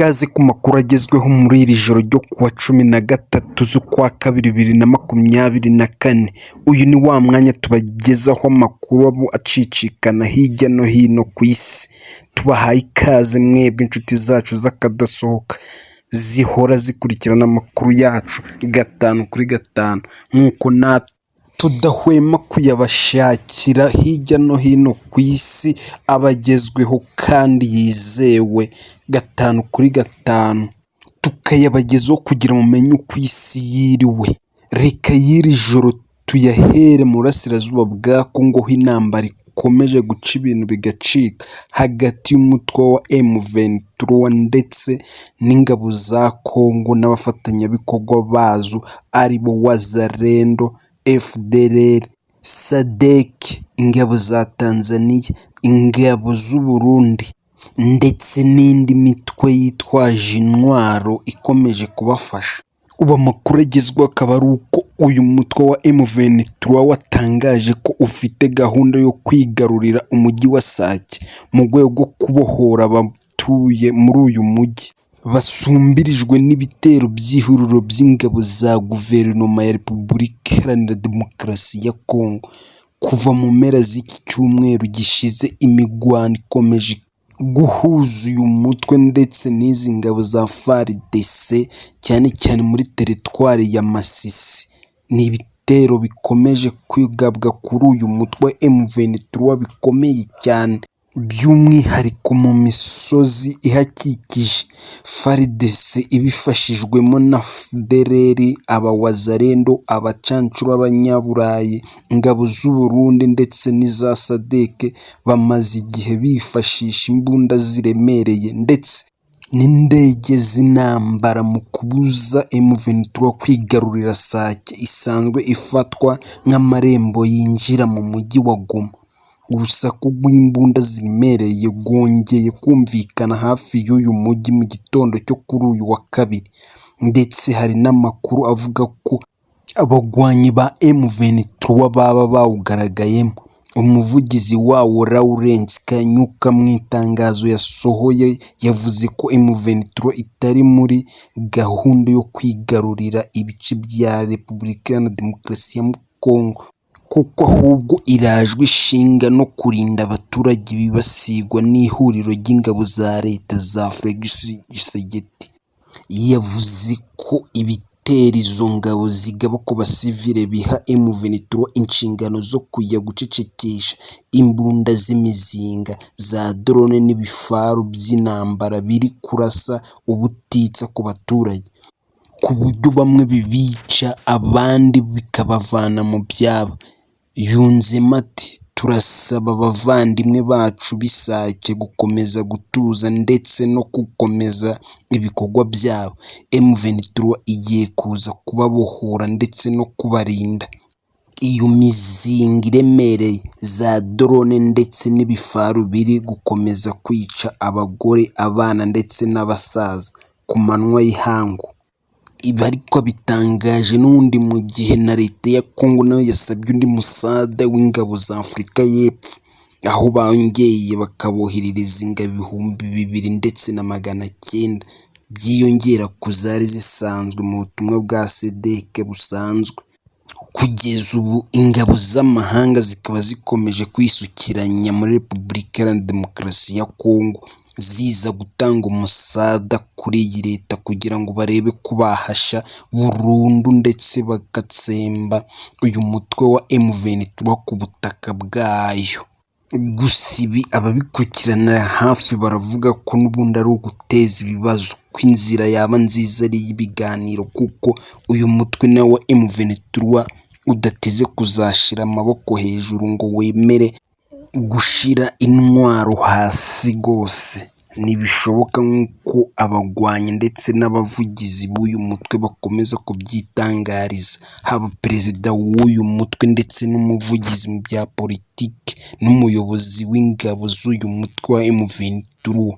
ikaze ku makuru agezweho muri iri joro ryo kuwa 13 z'ukwa kabiri 2024. Uyu ni wa mwanya tubagezaho amakuru acicikana hirya no hino ku isi. Tubahaye ikaze mwebwe inshuti zacu z'akadasohoka zihora zikurikirana amakuru yacu gatanu kuri gatanu, nk'uko natwe tudahwema kuyabashakira hirya no hino ku isi abagezweho kandi yizewe gatanu kuri gatanu, tukayabagezaho kugira mumenye uko isi yiriwe. Reka y'iri joro tuyahere mu burasirazuba bwa Kongo, aho intambara ikomeje guca ibintu bigacika hagati y'umutwe wa M23 ndetse n'ingabo za Kongo n'abafatanyabikorwa bazo aribo Wazalendo, FDLR, SADC, ingabo za Tanzania, ingabo z'u Burundi ndetse n'indi mitwe yitwaje intwaro ikomeje kubafasha. Ubu amakuru agezweho akaba ari uko uyu mutwe wa M23 watangaje ko ufite gahunda yo kwigarurira umujyi wa Sake mu rwego rwo kubohora abatuye muri uyu mujyi basumbirijwe n'ibitero by'ihuriro by'ingabo za guverinoma ya Repubulika Iharanira Demokarasi ya Kongo. Kuva mu mpera z'iki cyumweru gishize, imigwano ikomeje guhuza uyu mutwe ndetse n'izi ngabo za FARDC cyane cyane muri teritwari ya Masisi. Ni ibitero bikomeje kwigabwa kuri uyu mutwe wa M23 bikomeye cyane, by'umwihariko mu misozi ihakikije. FARDC ibifashijwemo na FDLR, Wazalendo, abacancuro b'abanyaburayi, ingabo z'u Burundi ndetse n'iza SADC bamaze igihe bifashisha imbunda ziremereye ndetse n'indege z'intambara mu kubuza M23 kwigarurira Sake, isanzwe ifatwa nk'amarembo yinjira mu mujyi wa Goma. Urusaku rw'imbunda ziremereye rwongeye kumvikana hafi y'uyu mujyi mu gitondo cyo kuri uyu wa kabiri, ndetse hari n'amakuru avuga ko abagwanyi ba M23 baba bawugaragayemo. Umuvugizi wawo Lawrence Kanyuka mu itangazo yasohoye yavuze ko M23 itari muri gahunda yo kwigarurira ibice bya Repubulika Iharanira Demokarasi ya Kongo, kuko ahubwo irajwe ishinga no kurinda abaturage bibasirwa n'ihuriro ry'ingabo za leta za Felix Tshisekedi. Yavuze ko ibitero izo ngabo zigaba ku basivile biha M23 inshingano zo kujya gucecekesha imbunda z'imizinga za drone n'ibifaru by'intambara biri kurasa ubutitsa ku baturage, ku buryo bamwe bibica abandi bikabavana mu byabo. Yunzemo ati, turasaba abavandimwe bacu b'Isake gukomeza gutuza ndetse no gukomeza ibikorwa byabo. M23 igiye kuza kubabohora ndetse no kubarinda. Iyo mizinga iremereye za drone ndetse n'ibifaru biri gukomeza kwica abagore, abana ndetse n'abasaza ku manywa y'ihangu. Ibi ariko bitangaje n'undi mu gihe na leta ya Kongo nayo yasabye undi musada w'ingabo za Afurika y'Epfo, aho bongeye bakaboherereza ingabo 2,000 ndetse na 900 byiyongera ku zari zisanzwe mu butumwa bwa SADC busanzwe. Kugeza ubu ingabo z'amahanga zikaba zikomeje kwisukiranya muri Repubulika Iharanira Demokarasi ya Kongo, ziza gutanga umusada kuri iyi leta kugira ngo barebe ko bahasha burundu ndetse bagatsemba uyu mutwe wa M23 ku butaka bwayo. Gusa ibi ababikurikiranira hafi baravuga ko n'ubundi ari uguteza ibibazo, ko inzira yaba nziza ari y'ibiganiro, kuko uyu mutwe nawe wa M23 udateze kuzashira amaboko hejuru ngo wemere gushira intwaro hasi rwose. Ntibishoboka nk'uko abagwanyi ndetse n'abavugizi b'uyu mutwe bakomeza kubyitangariza, haba perezida w'uyu mutwe ndetse n'umuvugizi mu bya politiki n'umuyobozi w'ingabo z'uyu mutwe wa M23.